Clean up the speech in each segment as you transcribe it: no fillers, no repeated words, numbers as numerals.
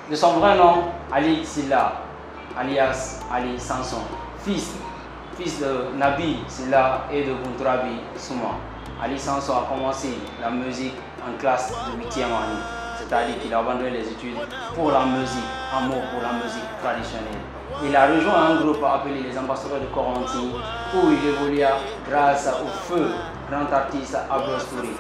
De son vrai nom, Ali Silla, alias Ali Sanson, fils de Nabi Silla et de Buntrabi Souma. Ali Sanson a commencé la musique en classe de 8e année, c'est-à-dire qu'il a abandonné les études pour la musique, amour pour la musique traditionnelle. Il a rejoint un groupe appelé les Ambassadeurs de Corentin où il évolua grâce au feu grand artiste Abdou Touré.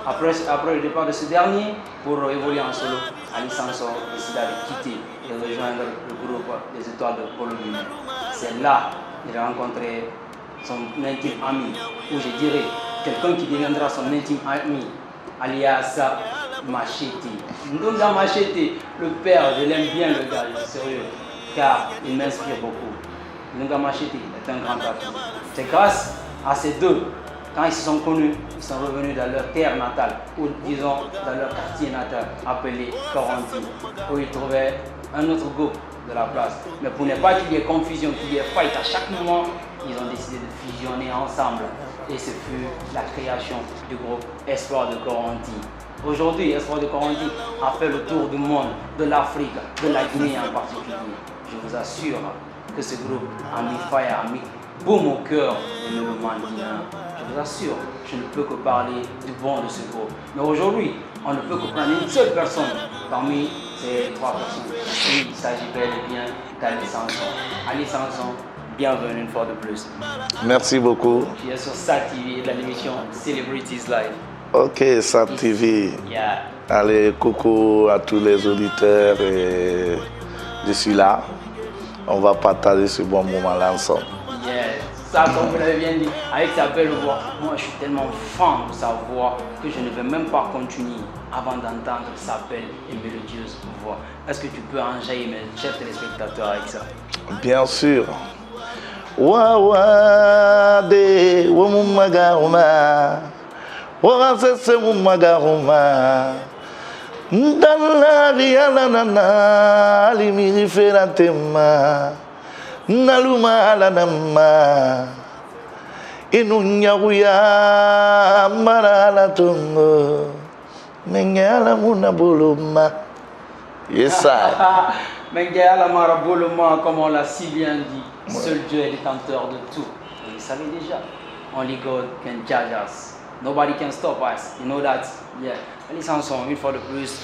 Après le départ de ce dernier, pour évoluer en solo, Ali Sanson décida de quitter et rejoindre le groupe des Étoiles de Polo Lumière. C'est là qu'il a rencontré son intime ami, ou je dirais quelqu'un qui deviendra son intime ami, alias Machete. Ndonga Machete, le père, je l'aime bien le gars, je suis sérieux, car il m'inspire beaucoup. Ndonga Machete est un grand artiste. C'est grâce à ces deux, quand ils se sont connus, ils sont revenus dans leur terre natale, ou disons dans leur quartier natal, appelé Corentin, où ils trouvaient un autre groupe de la place. Mais pour ne pas qu'il y ait confusion, qu'il y ait fight à chaque moment, ils ont décidé de fusionner ensemble. Et ce fut la création du groupe Espoir de Corentin. Aujourd'hui, Espoir de Corentin a fait le tour du monde, de l'Afrique, de la Guinée en particulier. Je vous assure que ce groupe a mis fire, a mis boum au cœur des mélomanes guinéens. Je vous assure, je ne peux que parler du bon de ce groupe. Mais aujourd'hui, on ne peut que prendre une seule personne parmi ces trois personnes. Il s'agit bel et bien d'Ali Sanson. Ali Sanson, bienvenue une fois de plus. Merci beaucoup. Je suis sur SAT TV de l'émission Celebrities Live. Ok, SAT TV. Yeah. Allez, coucou à tous les auditeurs et je suis là. On va partager ce bon moment-là ensemble. Yeah. Ça, comme vous l'avez bien dit, avec sa belle voix, moi je suis tellement fan de sa voix que je ne vais même pas continuer avant d'entendre sa belle et mélodieuse voix. Est-ce que tu peux enjailler mes chers téléspectateurs avec ça? Bien sûr. Wawa de wumumagaruma, wawasese mumagaruma, ndalali alanana alimiri feratema. Naluma alanama inunyaguya marala tungo menyala munabuluma. Yes, sir. Mengayala Maraboloma, comme on l'a si bien dit, seul Dieu est détenteur de tout. Et vous savez déjà, only God can judge us. Nobody can stop us. You know that? Yeah. Ali Sanson, une fois de plus,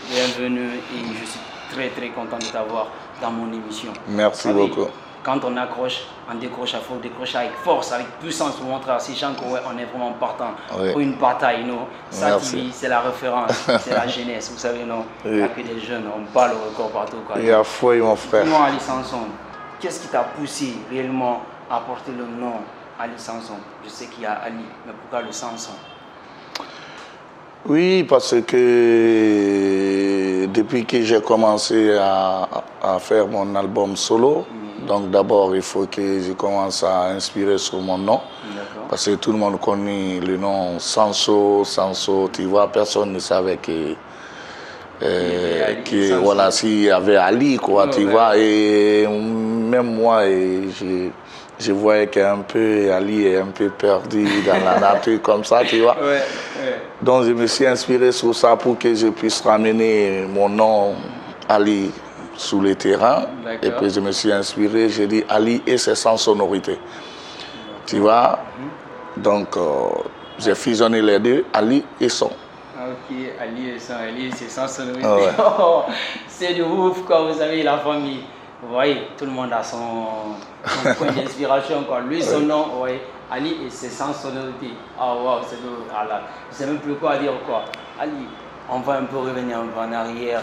bienvenue et je suis très très content de t'avoir dans mon émission. Merci beaucoup. Quand on accroche, on décroche, il faut décrocher avec force, avec puissance pour montrer à ces gens qu'on est vraiment partant pour une bataille. Ça, c'est la référence, c'est la jeunesse, vous savez, non? Il n'y a que des jeunes, on parle au record partout. Il y a foi, mon frère. Dis-moi, Ali Sanson, qu'est-ce qui t'a poussé réellement à porter le nom Ali Sanson? Je sais qu'il y a Ali, mais pourquoi le Sanson? Oui, parce que depuis que j'ai commencé à faire mon album solo, donc d'abord il faut que je commence à inspirer sur mon nom. Parce que tout le monde connaît le nom Sanso, tu vois, personne ne savait que voilà, s'il y avait Ali, quoi, tu vois, et même moi, je voyais qu'un peu Ali est un peu perdu dans la nature comme ça, tu vois. Donc je me suis inspiré sur ça pour que je puisse ramener mon nom Ali sur le terrain. Et puis je me suis inspiré, j'ai dit Ali et ses sans sonorité. Tu vois. Donc j'ai fusionné les deux, Ali et son. Ok, Ali et son, Ali c'est sans sonorité. C'est du ouf, quoi, vous savez, la famille. Vous voyez, tout le monde a son point d'inspiration, quoi. Lui, son nom, vous voyez, Ali et ses sans sonorité. Ah, waouh, c'est beau. Allah. Je ne sais même plus quoi dire, quoi. Ali, on va un peu revenir un peu en arrière.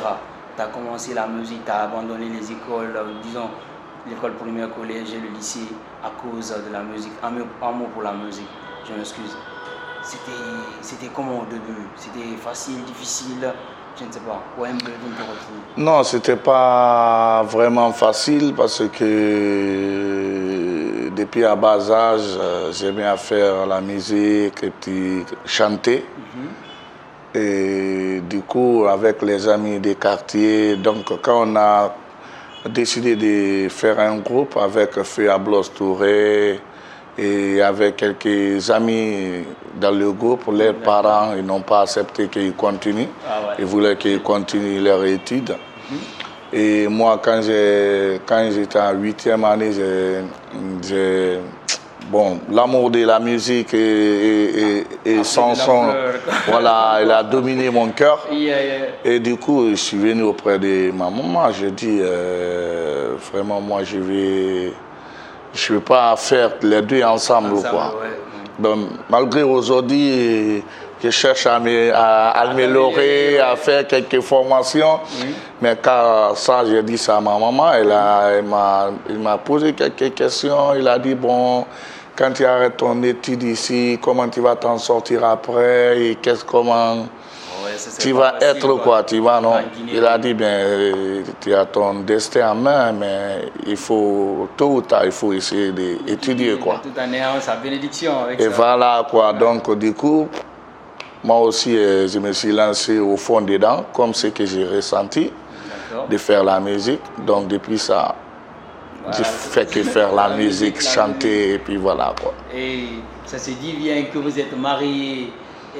Tu as commencé la musique, tu as abandonné les écoles, disons, l'école primaire, collège et le lycée à cause de la musique, amour pour la musique. Je m'excuse. C'était comment au début? C'était facile, difficile? Je ne sais pas. Ouais, un peu non, c'était pas vraiment facile parce que depuis à bas âge, j'aimais faire la musique et puis chanter. Et du coup, avec les amis des quartiers, donc quand on a décidé de faire un groupe avec Feu Ablos Touré et avec quelques amis dans le groupe, leurs parents ils n'ont pas accepté qu'ils continuent. Ils voulaient qu'ils continuent leurs études. Et moi, quand j'étais en 8e année, bon, l'amour de la musique et Samson, voilà, elle a dominé mon cœur. Et du coup, je suis venu auprès de ma maman. Je dis, vraiment, moi, je ne vais pas faire les deux ensemble quoi. Ouais. Donc, malgré aujourd'hui, je cherche à améliorer, à faire quelques formations. Mais car ça, j'ai dit ça à ma maman, elle m'a posé quelques questions. Il a dit, bon, quand tu arrêtes ton étude ici, comment tu vas t'en sortir après et comment tu vas être, quoi, tu vois, non? Il a dit, bien, tu as ton destin en main, mais il faut, tôt ou tard, il faut essayer d'étudier, quoi. Toute année, sa bénédiction avec et ça. Voilà, quoi. Donc, du coup, moi aussi, je me suis lancé au fond dedans, comme ce que j'ai ressenti, de faire la musique. Donc, depuis ça, voilà, je fais que faire la musique, chanter, et puis voilà, quoi. Et ça se dit bien que vous êtes marié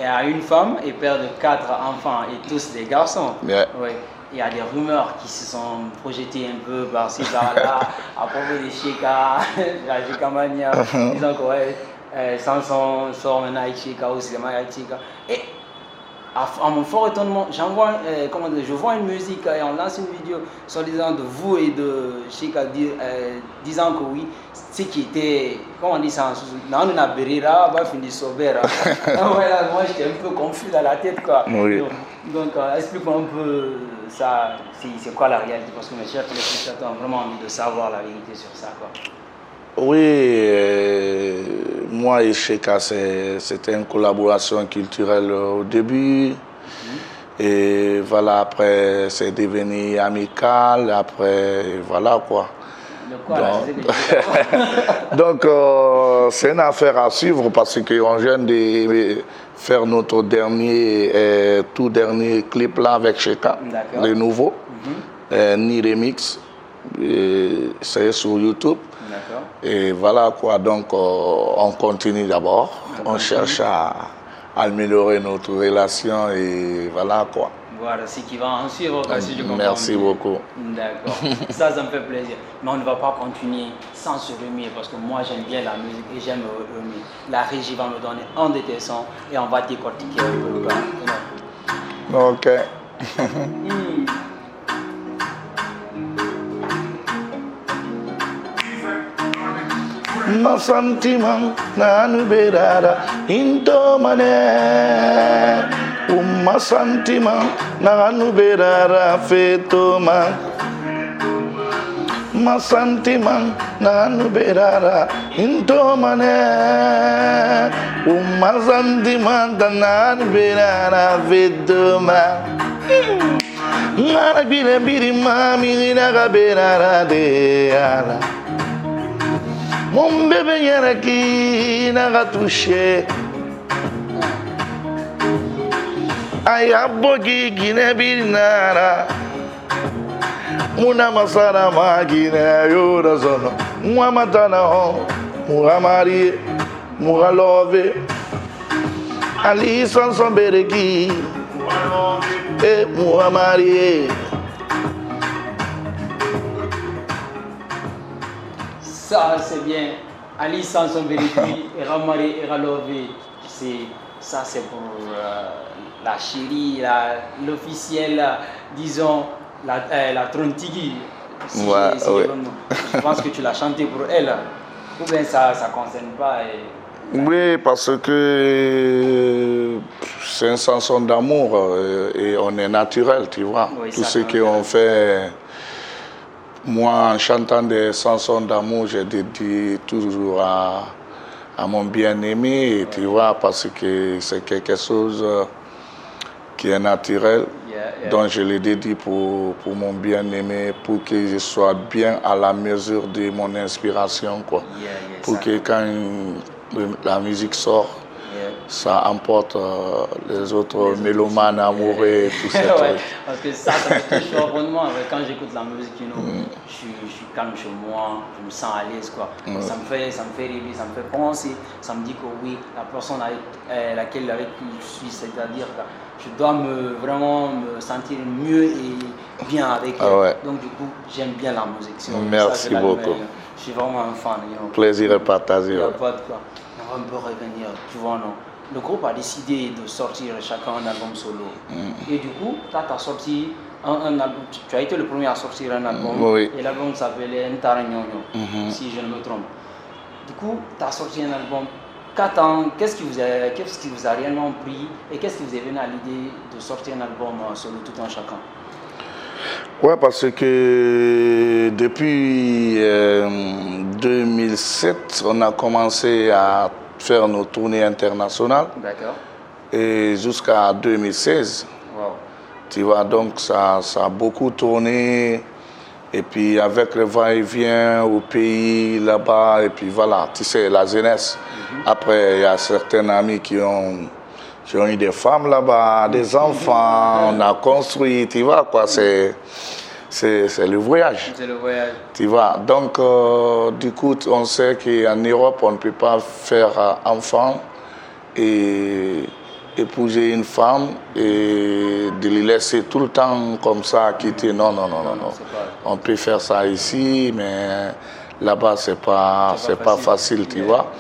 à une femme et père de 4 enfants et tous des garçons. Yeah. Oui. Il y a des rumeurs qui se sont projetées un peu par-ci, par-là, à propos des Cheka, la Cheka Mania, disant que Samson sort maintenant avec Cheka ou c'est avec Cheka. Et à mon fort étonnement, je vois une musique et on lance une vidéo soi-disant de vous et de Cheka disant que oui, ce qui était, comment on dit ça en sous, on a Berira, on va finir Sobera. Voilà, moi j'étais un peu confus dans la tête, quoi. Oui. Donc explique-moi un peu ça, c'est quoi la réalité, parce que mes chers téléspectateurs ont vraiment envie de savoir la vérité sur ça, quoi. Oui, moi et Cheka, c'était une collaboration culturelle au début. Et voilà, après, c'est devenu amical. Après, voilà quoi. Donc, c'est une affaire à suivre parce qu'on vient de faire notre tout dernier clip là avec Cheka, le nouveau, ni remix. C'est sur YouTube. Et voilà quoi, donc on continue d'abord, on cherche à améliorer notre relation et voilà quoi. Voilà ce qui va en suivre, si je comprends. Merci beaucoup. D'accord, ça me fait plaisir. Mais on ne va pas continuer sans se remuer parce que moi j'aime bien la musique et j'aime remuer. La régie va me donner un de tes sons et on va décortiquer un peu le gars. Ok. Ma sentiment nanu berara into mane ma sentiment nanu berara feto ma sentiment nanu berara into mane ma sentiment nanu berara feto ngara bire biri mami na berara de ala. Mon bébé y'a qui n'a touché. Aya bogi gine binara. Muna masara magine yorazono. Mwa matana ho. Mwa mari. Mwa love. Ali Samson bereki. Mwa mari. Ça c'est bien. Ali Samson Bereki, Ramari Eralové, ça c'est pour la chérie, l'officielle, disons, la Trontigi. Je pense que tu l'as chanté pour elle. Ou bien ça ne concerne pas. Oui, parce que c'est une chanson d'amour et on est naturel, tu vois. Oui, tout ce qu'on fait. Moi, en chantant des chansons d'amour, je dédie toujours à mon bien-aimé, tu vois, parce que c'est quelque chose qui est naturel. Donc, je le dédie pour mon bien-aimé, pour que je sois bien à la mesure de mon inspiration, quoi. Pour que quand la musique sort, ça emporte les autres mélomanes amoureux, tout ça. Ouais, parce que ça me touche profondément. Quand j'écoute la musique, je suis calme chez moi, je me sens à l'aise, quoi. Ça me fait rêver, ça me fait penser, ça me dit que oui, la personne avec qui je suis, c'est-à-dire que je dois vraiment me sentir mieux et bien avec elle. Ouais. Donc du coup, j'aime bien la musique. Merci beaucoup. Je suis vraiment un fan. Plaisir est partagé. Il n'y a pas de quoi. On va un peu revenir, tu vois, non. Le groupe a décidé de sortir chacun un album solo. Et du coup, tu as sorti un album. Tu as été le premier à sortir un album. Oui. Et l'album s'appelait Ntaragnonyo, si je ne me trompe. Du coup, tu as sorti un album. Qu'est-ce qui vous a réellement pris et qu'est-ce qui vous est venu à l'idée de sortir un album solo tout un chacun? Ouais, parce que depuis 2007, on a commencé à faire nos tournées internationales. D'accord. Et jusqu'à 2016. Wow. Tu vois, donc ça a beaucoup tourné. Et puis avec le va-et-vient au pays, là-bas, et puis voilà, tu sais, la jeunesse. Après, il y a certains amis qui ont eu des femmes là-bas, des enfants, on a construit, tu vois, quoi, c'est le voyage. C'est le voyage. Tu vois, donc du coup, on sait qu'en Europe, on ne peut pas faire enfant et épouser une femme et de les laisser tout le temps comme ça, quitter. Non. On peut faire ça ici, mais là-bas, c'est pas facile, tu vois.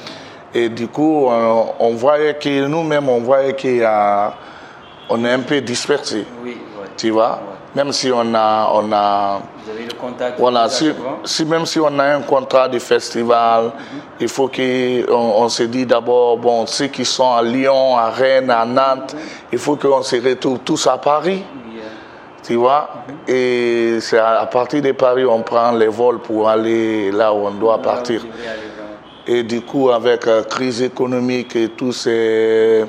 Et du coup, on voyait que nous-mêmes, on est un peu dispersés. Oui, ouais. Tu vois, ouais. Même si on a vous avez le contact. Voilà, même si on a un contrat de festival, il faut qu'on se dise d'abord, bon, ceux qui sont à Lyon, à Rennes, à Nantes, il faut qu'on se retrouve tous à Paris. Tu vois, et c'est à partir de Paris, on prend les vols pour aller là où on doit partir. Et du coup, avec la crise économique et toutes ces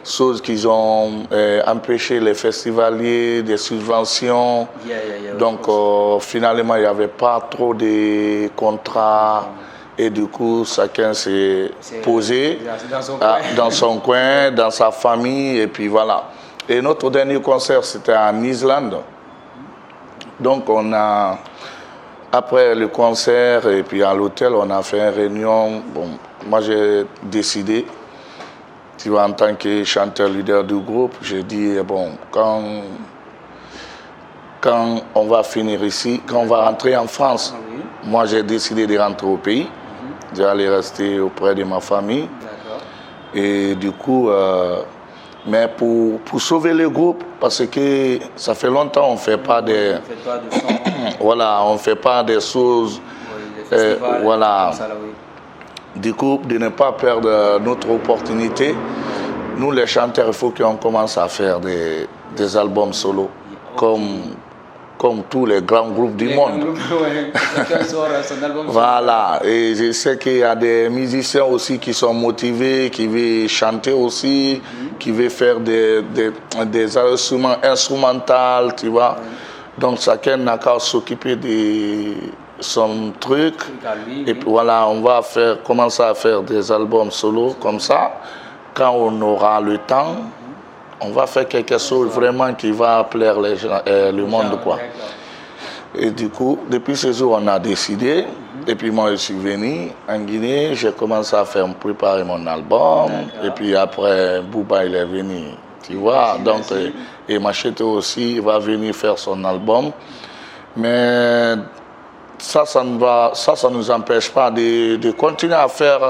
choses qui ont empêché les festivaliers, des subventions. Donc, finalement, il n'y avait pas trop de contrats. Et du coup, chacun s'est posé dans son coin, dans sa famille, et puis voilà. Et notre dernier concert, c'était en Islande. Donc, après le concert et puis à l'hôtel, on a fait une réunion. Bon, moi, j'ai décidé, tu vois, en tant que chanteur leader du groupe, j'ai dit, bon, quand on va finir ici, quand on va rentrer en France, moi, j'ai décidé de rentrer au pays. J'allais rester auprès de ma famille. Et du coup, mais pour sauver le groupe, parce que ça fait longtemps qu'on ne fait pas des... voilà, on ne fait pas des choses... voilà. Du coup, de ne pas perdre notre opportunité, nous les chanteurs, il faut qu'on commence à faire des albums solo, comme tous les grands groupes du monde. Voilà, et je sais qu'il y a des musiciens aussi qui sont motivés, qui veulent chanter aussi, qui veulent faire des instrumentales, tu vois. Donc chacun n'a qu'à s'occuper de son truc. Et puis voilà, on va commencer à faire des albums solo comme ça. Quand on aura le temps, on va faire quelque chose vraiment qui va plaire les gens, le monde, quoi. Et du coup, depuis ce jour, on a décidé. Et puis moi, je suis venu en Guinée, j'ai commencé à préparer mon album. Et puis après, Bouba, il est venu, tu vois. Donc, et Machete aussi, il va venir faire son album. Mais ça ne nous empêche pas de continuer à faire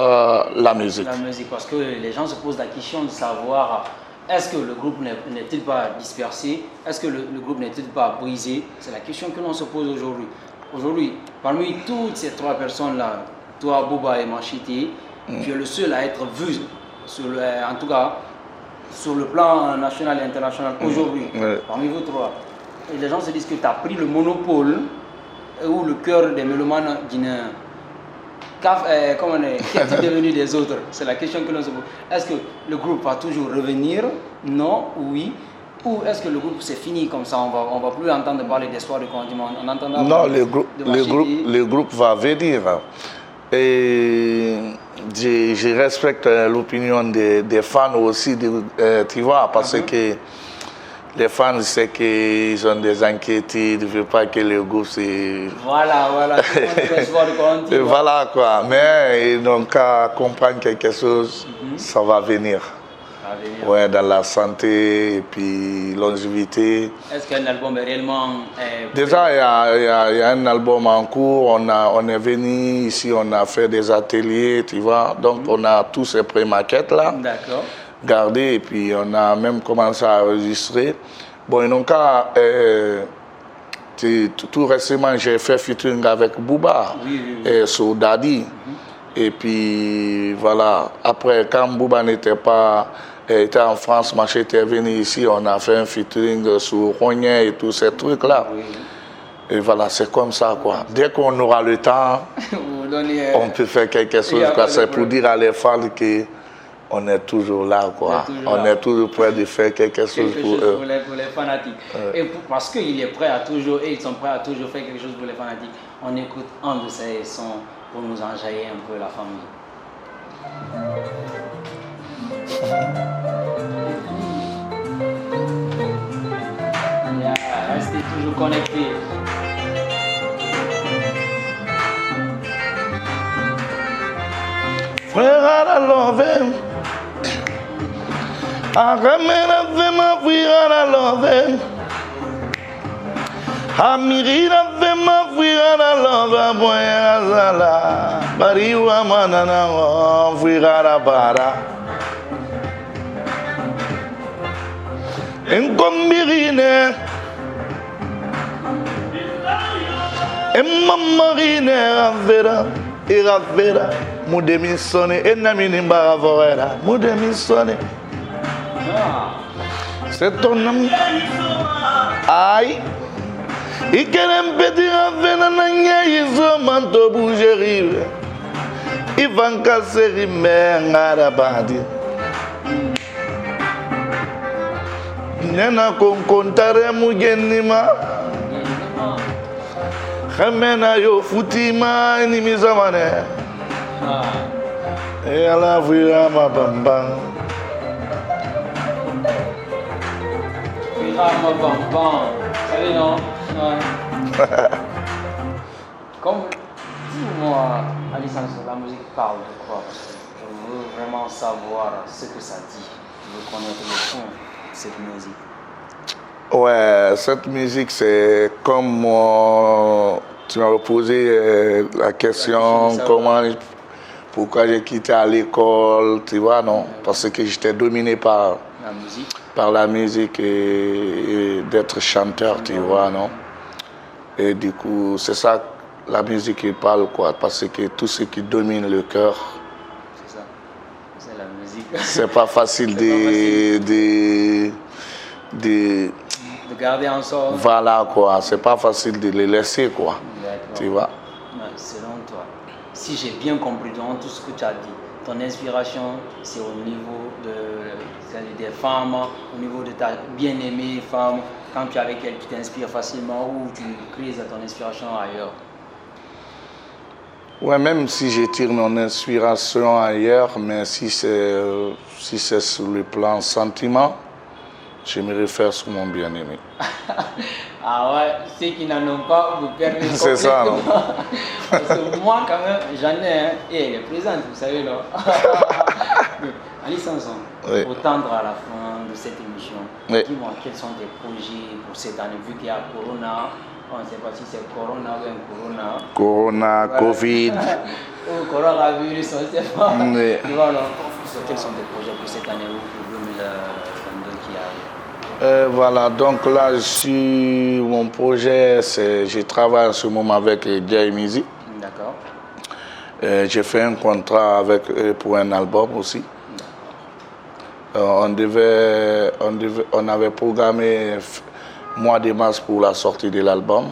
la musique. La musique, parce que les gens se posent la question de savoir... Est-ce que le groupe n'est-il pas dispersé? Est-ce que le groupe n'est-il pas brisé? C'est la question que l'on se pose aujourd'hui. Aujourd'hui, parmi toutes ces trois personnes-là, toi, Bouba et Machete, tu es le seul à être vu, en tout cas, sur le plan national et international aujourd'hui, parmi vous trois. Et les gens se disent que tu as pris le monopole ou le cœur des mélomanes guinéens. Qu'est-il devenu des autres? C'est la question que l'on se pose. Est-ce que le groupe va toujours revenir? Non, oui. Ou est-ce que le groupe c'est fini comme ça? On va plus entendre parler d'espoir de condiment. Non, le groupe va venir. Et je respecte l'opinion des fans aussi, tu vois, parce que les fans, c'est qu'ils ont des inquiétudes, ils ne veulent pas que le groupe se... Voilà. Voilà quoi, mais ils n'ont qu'à comprendre quelque chose, ça va venir. Ouais, dans la santé et puis longévité. Est-ce qu'un album est réellement... Déjà, il y a un album en cours. On est venu ici, on a fait des ateliers, tu vois. Donc, on a tous ces pré-maquettes là. D'accord. Gardées et puis on a même commencé à enregistrer. Bon, ils n'ont qu'à... tout récemment, j'ai fait featuring avec Booba et Soudadi. Et puis, voilà. Après, quand Booba n'était pas... était en France, Maché était venu ici, on a fait un featuring sur Rognet et tous ces trucs-là. Et voilà, c'est comme ça, quoi. Dès qu'on aura le temps, on peut faire quelque chose. C'est pour dire à les fans qu'on est toujours là, quoi. On est toujours prêt de faire quelque chose pour eux. Pour les fanatiques. Et parce qu'ils ils sont prêts à toujours faire quelque chose pour les fanatiques, on écoute un de ces sons pour nous enjailler un peu la famille. Restez toujours connectés. Frère à la love, Agamera vema frère à la love, Amirira vema frère à la love, Boya zala, Bariwa manana frère à la bara. Enkombirine, Emmamarine Ravera, Mudemisone, Enaminimbara Vorera, Mudemisone. C'est ton nom. Aïe, il qu'elle pédir à Venanania, ils ont manteau bougerie. Ils vont casser les mains à la bande. Nena konkontare mugenima Khamena yo futima ni mizamane E ala vira ma bambang Vira ma bambang. Salut non? Comme dis-moi, Alissane, la musique parle de quoi? Je veux vraiment savoir ce que ça dit. Je veux connaître le fond. Cette musique? Ouais, cette musique, c'est comme tu m'as posé la question, pourquoi j'ai quitté à l'école, tu vois, non? Parce que j'étais dominé par la musique et d'être chanteur, tu vois, non? Et du coup, c'est ça, la musique qui parle, quoi, parce que tout ce qui domine le cœur, c'est pas facile de garder en soi. Voilà quoi, c'est pas facile de les laisser quoi. Tu vois. Selon toi, si j'ai bien compris dans tout ce que tu as dit, ton inspiration c'est au niveau des femmes, au niveau de ta bien-aimée femme, quand tu es avec elle, tu t'inspires facilement ou tu crées ton inspiration ailleurs? Ouais, même si je tire mon inspiration ailleurs, mais si c'est sur le plan sentiment, je me réfère sur mon bien-aimé. Ah ouais, ceux qui n'en ont pas, vous perdez complètement. C'est ça, non? Parce que moi, quand même, j'en ai un, et elle est présente, vous savez, là. Alice Sanson, pour tendre à la fin de cette émission, dis-moi, quels sont tes projets pour cette année, vu qu'il y a Corona? On ne sait pas si c'est Corona ou un Corona. Corona, Covid. Ou coronavirus, on ne sait pas. Voilà. Quels sont tes projets pour cette année ou pour 2022 qui arrive? Voilà, donc là, mon projet, je travaille en ce moment avec Jay Music. D'accord. J'ai fait un contrat avec eux pour un album aussi. On avait programmé mois de mars pour la sortie de l'album.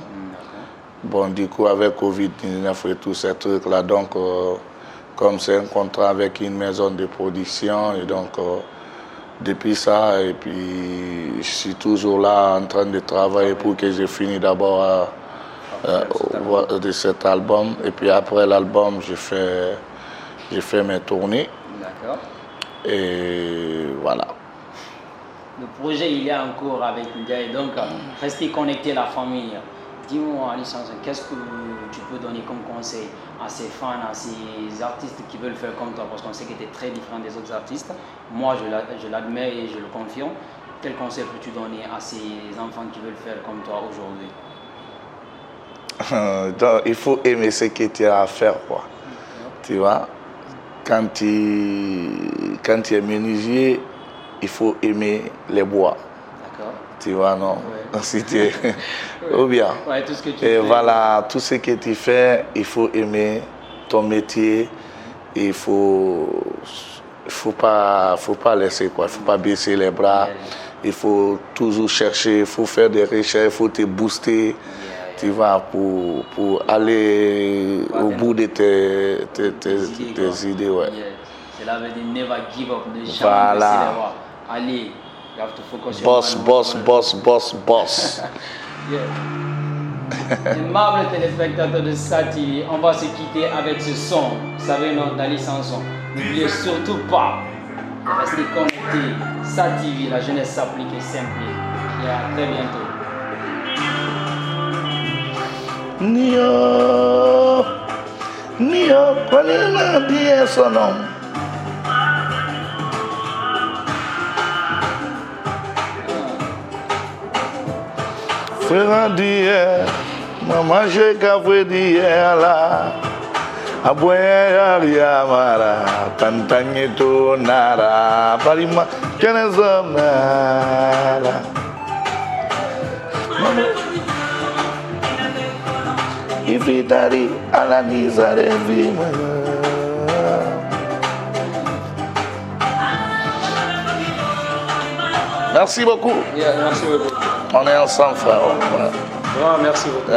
Bon, du coup, avec Covid-19 et tous ces trucs-là, donc, comme c'est un contrat avec une maison de production, et donc, depuis ça, et puis, je suis toujours là en train de travailler pour que j'ai fini d'abord de cet album. Et puis après l'album, je fais j'ai fait mes tournées. D'accord. Et voilà. Le projet, il est en cours avec Ndiaye, donc restez connecté la famille. Dis-moi, Ali Sanson, qu'est-ce que tu peux donner comme conseil à ces fans, à ces artistes qui veulent faire comme toi, parce qu'on sait que tu es très différent des autres artistes. Moi, je l'admets et je le confirme. Quel conseil peux-tu donner à ces enfants qui veulent faire comme toi aujourd'hui? Donc, il faut aimer ce que tu as à faire, quoi. Tu vois, quand tu es menuisier, il faut aimer les bois. D'accord. Tu vois, non? Ouais. Si tu es... Ou bien. Ouais, tout ce que tu et fais. voilà, tout ce que tu fais, il faut aimer ton métier. Il faut pas laisser, quoi. Il faut pas baisser les bras. Il faut toujours chercher, il faut faire des recherches, il faut te booster. Tu vois, pour aller au bout de tes idées. Ouais. Cela veut dire never give up, ne jamais Voilà. baisser les bras. Allez, you have to focus boss. Aimables téléspectateurs de SATV, on va se quitter avec ce son, vous savez, non, d'Ali Sanson. N'oubliez surtout pas de rester connectés. SATV, la jeunesse s'applique et s'implique. Et à très bientôt. Nio, qualina di sono. Frère d'hier, maman j'ai café d'hier là. Aboya yamara, tantanyeto nara, parima kenezomara. Ifitari alaniza revima. Merci beaucoup. Merci beaucoup. On est ensemble, frère. Merci beaucoup.